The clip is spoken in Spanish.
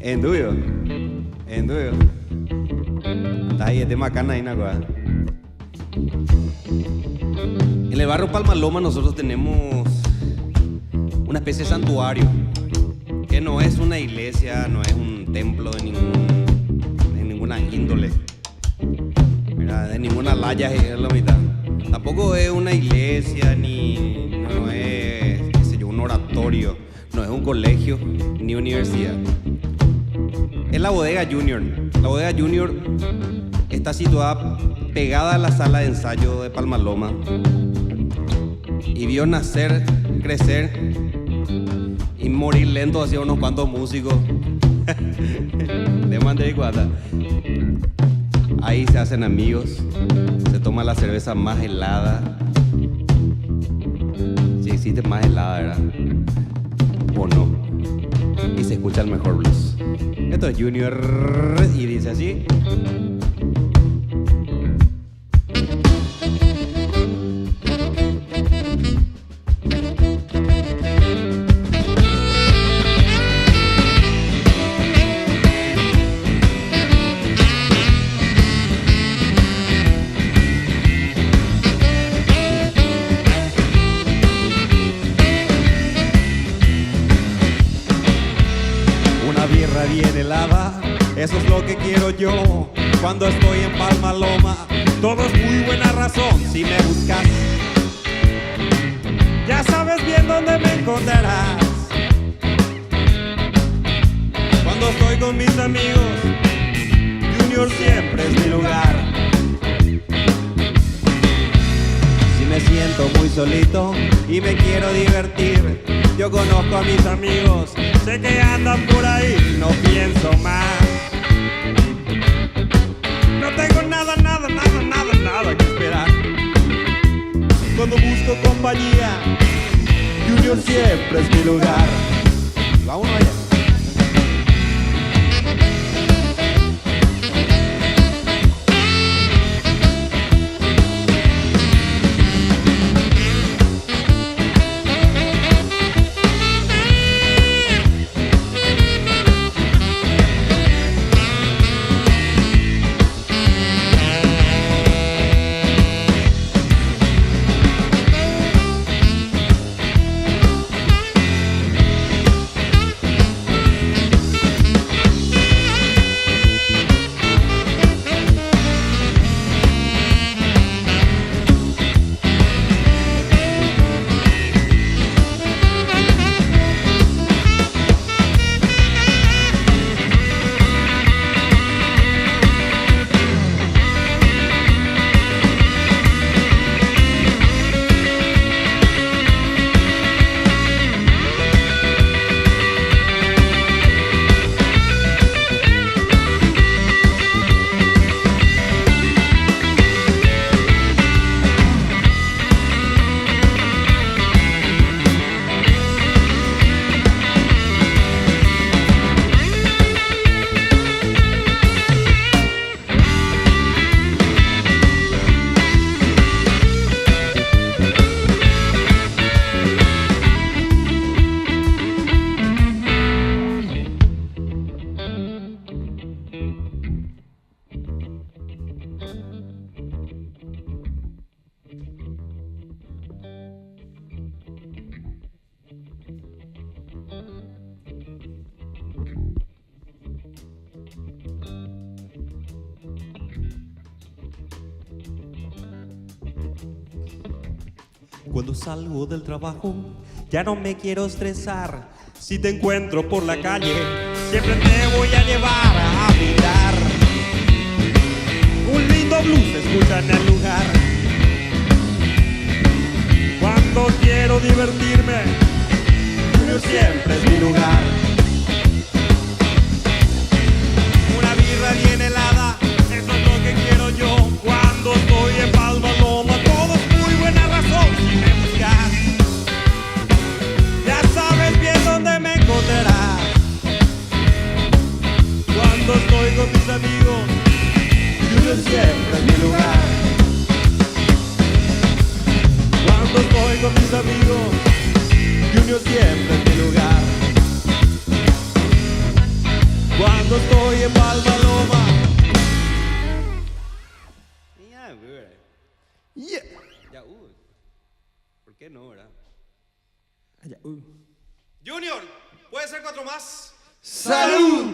Enduyo. Está ahí, es de Macana ahí, Nagua. En el barrio Palmaloma nosotros tenemos una especie de santuario, que no es una iglesia, no es un templo de ninguna índole, ¿verdad? De ninguna laya es la mitad. Tampoco es una iglesia, no es, qué sé yo, un oratorio, no es un colegio, ni universidad. Es la Bodega Junior. La Bodega Junior está situada pegada a la sala de ensayo de Palmaloma y vio nacer, crecer y morir lento hacia unos cuantos músicos de Mandericuata. Ahí se hacen amigos, se toma la cerveza más helada, si existe más helada, ¿verdad? O no, y se escucha el mejor blues. Esto es Junior y dice así. Bien helada, eso es lo que quiero yo cuando estoy en Palmaloma. Todo es muy buena razón si me buscas. Ya sabes bien dónde me encontrarás. Cuando estoy con mis amigos, Junior siempre es mi lugar. Si me siento muy solito y me quiero divertir, yo conozco a mis amigos, sé que andan por ahí, no pienso más. No tengo nada que esperar. Cuando busco compañía, Junior siempre es mi lugar. Vámonos allá. Cuando salgo del trabajo, ya no me quiero estresar. Si te encuentro por la calle, siempre te voy a llevar a mirar. Un lindo blues se escucha en el lugar. Cuando quiero divertirme, Junior siempre es mi lugar. Una birra bien helada, eso es lo que quiero yo cuando estoy en Palmaloma. Todo es muy buena razón si me buscas. Ya sabes bien dónde me encontrarás. Cuando estoy con mis amigos, Junior siempre es mi lugar. Cuando estoy con mis amigos, Junior siempre es mi lugar. ¿Por qué no, verdad? Allá, Junior, ¿puede ser 4 más? ¡Salud!